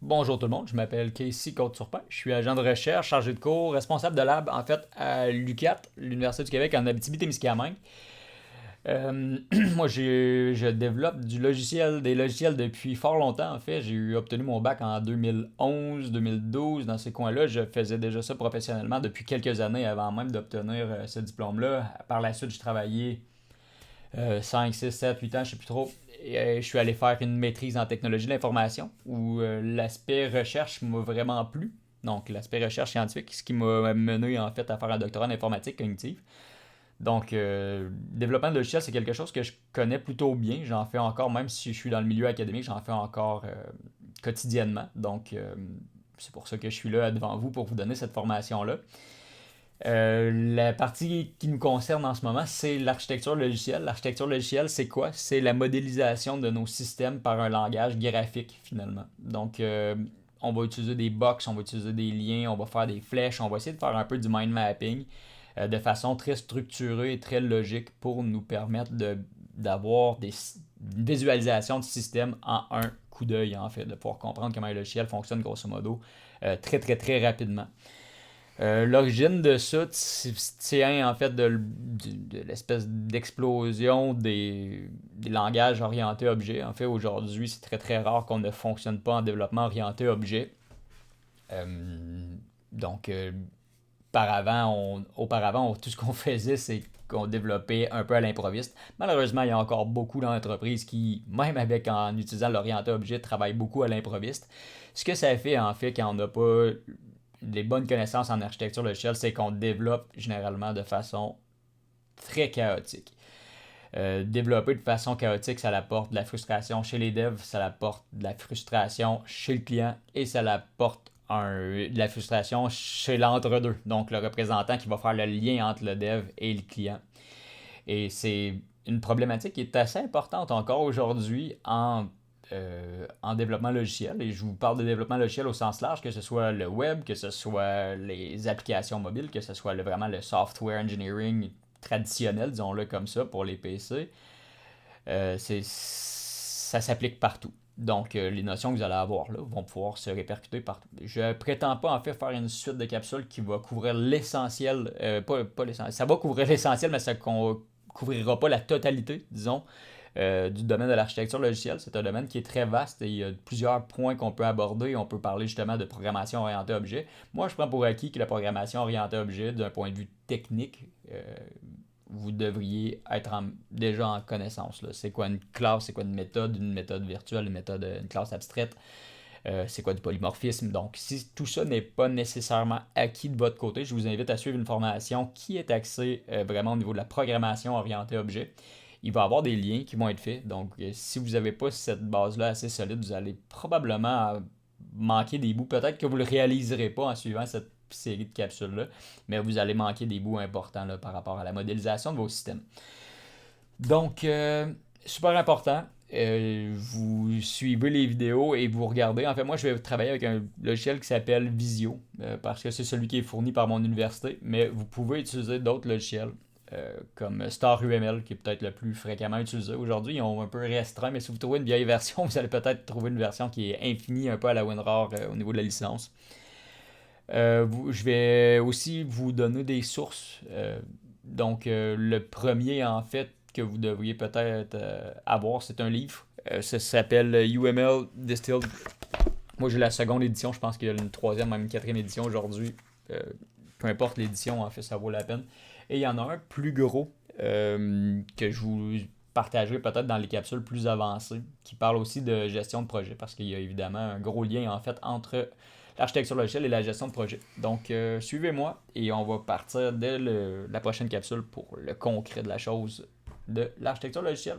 Bonjour tout le monde, je m'appelle Casey Côte-Surpin. Je suis agent de recherche, chargé de cours, responsable de lab en fait à l'UQAT, l'Université du Québec en Abitibi-Témiscamingue. Moi, je développe des logiciels depuis fort longtemps en fait. J'ai obtenu mon bac en 2011, 2012 dans ces coins-là. Je faisais déjà ça professionnellement depuis quelques années avant même d'obtenir ce diplôme-là. Par la suite, j'ai travaillé 5, 6, 7, 8 ans, je sais plus trop. Et, je suis allé faire une maîtrise en technologie de l'information où l'aspect recherche m'a vraiment plu. Donc, l'aspect recherche scientifique, ce qui m'a mené en fait à faire un doctorat en informatique cognitive. Donc, développement de logiciel, c'est quelque chose que je connais plutôt bien. J'en fais encore, même si je suis dans le milieu académique, j'en fais encore quotidiennement. Donc, c'est pour ça que je suis là devant vous pour vous donner cette formation-là. La partie qui nous concerne en ce moment, c'est l'architecture logicielle. L'architecture logicielle, c'est quoi? C'est la modélisation de nos systèmes par un langage graphique, finalement. Donc, on va utiliser des box, on va utiliser des liens, on va faire des flèches, on va essayer de faire un peu du mind mapping de façon très structurée et très logique pour nous permettre d'avoir une visualisation du système en un coup d'œil, en fait, de pouvoir comprendre comment le logiciel fonctionne grosso modo très, très, très rapidement. L'origine de ça tient en fait de l'espèce d'explosion des langages orientés objets. En fait, aujourd'hui, c'est très très rare qu'on ne fonctionne pas en développement orienté objet. Euh, donc, tout ce qu'on faisait, c'est qu'on développait un peu à l'improviste. Malheureusement, il y a encore beaucoup d'entreprises qui, même en utilisant l'orienté objet, travaillent beaucoup à l'improviste. Ce que ça fait, en fait, quand on n'a pas des bonnes connaissances en architecture logicielle, c'est qu'on développe généralement de façon très chaotique. Développer de façon chaotique, ça apporte de la frustration chez les devs, ça apporte de la frustration chez le client et ça apporte de la frustration chez l'entre-deux, donc le représentant qui va faire le lien entre le dev et le client. Et c'est une problématique qui est assez importante encore aujourd'hui en développement logiciel. Et je vous parle de développement logiciel au sens large, que ce soit le web, que ce soit les applications mobiles, que ce soit vraiment le software engineering traditionnel, disons-le comme ça, pour les PC. Ça s'applique partout. Donc, les notions que vous allez avoir là vont pouvoir se répercuter partout. Je ne prétends pas en fait faire une suite de capsules qui va couvrir l'essentiel, pas l'essentiel, ça va couvrir l'essentiel, mais ça ne couvrira pas la totalité, disons, du domaine de l'architecture logicielle. C'est un domaine qui est très vaste et il y a plusieurs points qu'on peut aborder. On peut parler justement de programmation orientée objet. Moi, je prends pour acquis que la programmation orientée objet, d'un point de vue technique, vous devriez être déjà en connaissance. Là. C'est quoi une classe, c'est quoi une méthode virtuelle, une classe abstraite, c'est quoi du polymorphisme. Donc, si tout ça n'est pas nécessairement acquis de votre côté, je vous invite à suivre une formation qui est axée vraiment au niveau de la programmation orientée objet. Il va y avoir des liens qui vont être faits. Donc, si vous n'avez pas cette base-là assez solide, vous allez probablement manquer des bouts. Peut-être que vous ne le réaliserez pas en suivant cette série de capsules-là, mais vous allez manquer des bouts importants là, par rapport à la modélisation de vos systèmes. Donc, super important. Vous suivez les vidéos et vous regardez. En fait, moi, je vais travailler avec un logiciel qui s'appelle Visio, parce que c'est celui qui est fourni par mon université, mais vous pouvez utiliser d'autres logiciels. Comme StarUML, qui est peut-être le plus fréquemment utilisé aujourd'hui. Ils ont un peu restreint, mais si vous trouvez une vieille version, vous allez peut-être trouver une version qui est infinie, un peu à la WinRAR au niveau de la licence. Je vais aussi vous donner des sources. Donc, le premier, en fait, que vous devriez peut-être avoir, c'est un livre. Ça s'appelle UML Distilled. Moi, j'ai la seconde édition. Je pense qu'il y a une troisième, même une quatrième édition aujourd'hui. Euh, Peu importe l'édition, en fait, ça vaut la peine. Et il y en a un plus gros que je vous partagerai peut-être dans les capsules plus avancées, qui parle aussi de gestion de projet, parce qu'il y a évidemment un gros lien, en fait, entre l'architecture logicielle et la gestion de projet. Donc, suivez-moi et on va partir dès la prochaine capsule pour le concret de la chose de l'architecture logicielle.